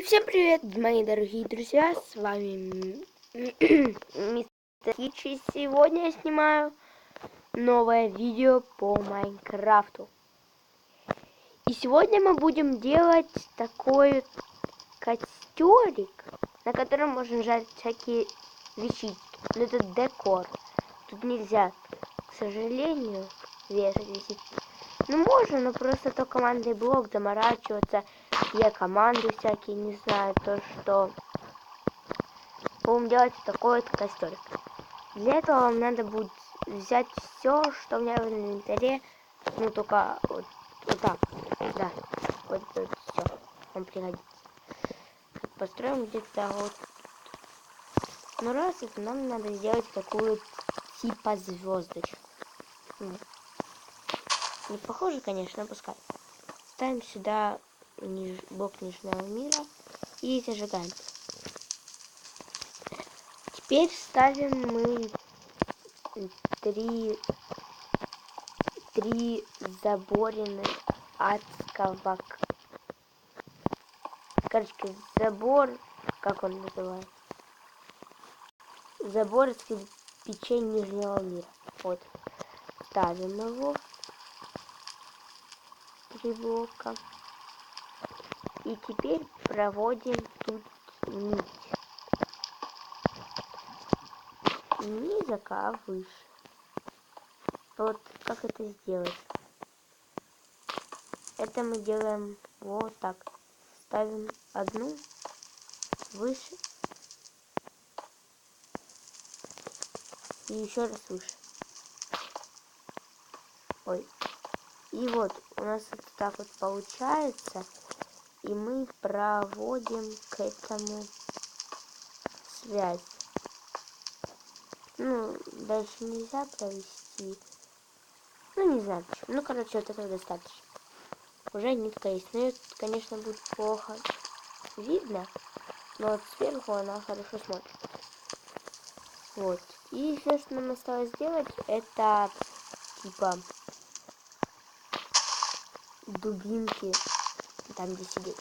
И всем привет, мои дорогие друзья, с вами Мистер Хичи. Сегодня я снимаю новое видео по Майнкрафту. И сегодня мы будем делать такой костерик, на котором можно жарить всякие вещички. Но это декор. Тут нельзя, к сожалению, вешать вещички. Ну можно, но просто то командный блок заморачиваться. Я команды всякие, не знаю, то что будем делать такой вот костерик. Для этого вам надо будет взять все, что у меня в инвентаре, ну только вот так, да, вот это все вам пригодится. Построим где-то вот, ну раз это нам надо сделать такую типа звездочку. Не похоже, конечно, пускай. Ставим сюда блок нижнего мира и зажигаем. Теперь ставим мы три заборины адского. Короче, забор, как он называется? Забор из кирпичей нижнего мира. Вот. Ставим его. 3 блока. И теперь проводим тут нить. Не низко, а выше. Вот как это сделать? Это мы делаем вот так. Ставим одну выше. И еще раз выше. Ой. И вот у нас это так вот получается. И мы проводим к этому связь. Ну, дальше нельзя провести. Ну, не знаю почему. Ну, короче, вот этого достаточно. Уже нитка есть. Ну, ее, конечно, будет плохо видно. Но вот сверху она хорошо смотрит. Вот. И все, что нам осталось сделать, это типа дубинки, там где сидеть.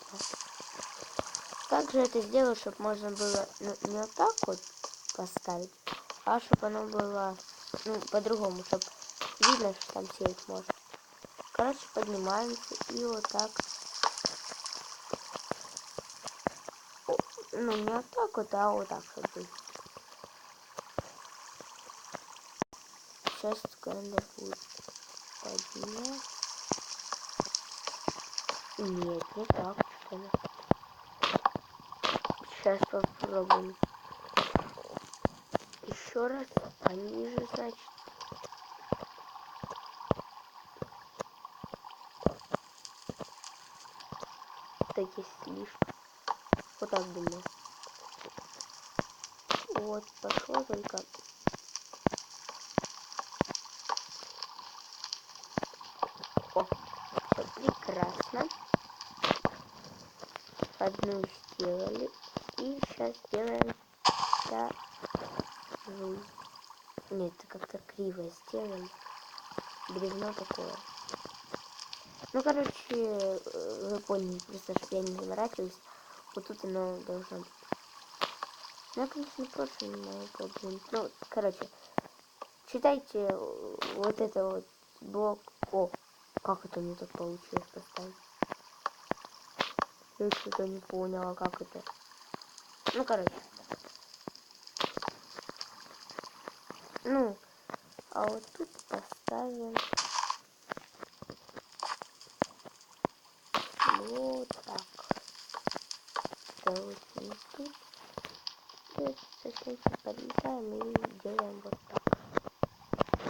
Как же это сделать, чтобы можно было, ну, не вот так вот поставить, а чтобы оно было, ну, по-другому, чтобы видно, что там сидеть можно. Короче, поднимаемся и вот так. Ну, не вот так вот, а вот так, чтобы. Сейчас календарь будет поднять. Нет, не так, что ли. Сейчас попробуем. Еще раз пониже, значит. Такие слишком. Вот так думаю. Вот, пошло только. О, все прекрасно. Одну сделали. И сейчас делаем вторую. Нет, это как-то криво сделали. Бревно такое. Ну, короче, вы поняли, просто чтобы я не заморачиваюсь. Вот тут оно должно быть. Ну, я, конечно, просто не могу подвинуть. Ну, короче, читайте вот это вот блок. О, как это мне так получилось поставить? Я что-то не поняла, как это. Ну, короче. Ну, а вот тут поставим вот так. Вот тут. И совсем подлетаем и делаем вот так.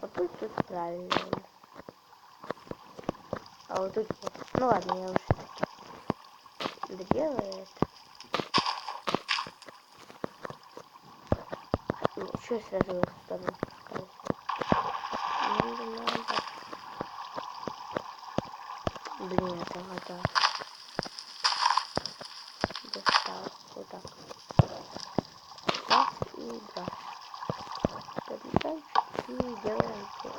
Вот тут правильно. А вот тут нет. Ну ладно, я уже доделаю это. Еще сразу в эту сторону спускаюсь. Надо. Блин, это вода. Достал. Вот так. Раз и два. Подлетаем и делаем все.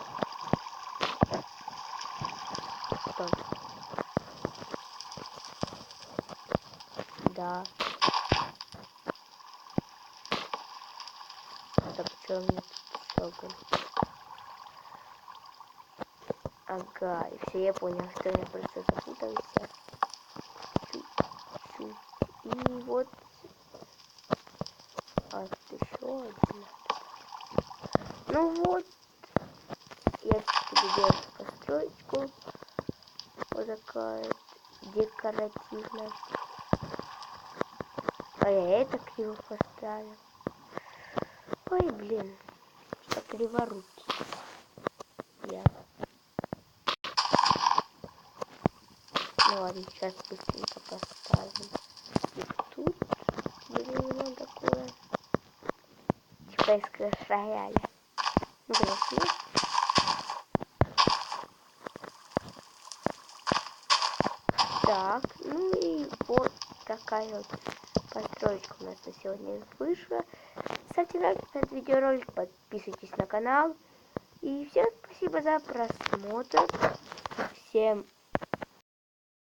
Стой. Да. что у меня тут щелкает. Ага, и все, я понял, что я просто запутался. Чуть-чуть. И вот. А тут еще один. Ну вот. Я буду делать построечку. Вот такая декоративная. А я это криво поставил. Ой, блин. Что криворукий. Я. Ну ладно, сейчас быстренько поставим. И тут, блин, ну такое. Типа из Clash Royale. Ну, конечно. Так, ну и вот такая вот построечка у нас на сегодня вышла. Ставьте лайк на этот видеоролик, подписывайтесь на канал. И всем спасибо за просмотр. Всем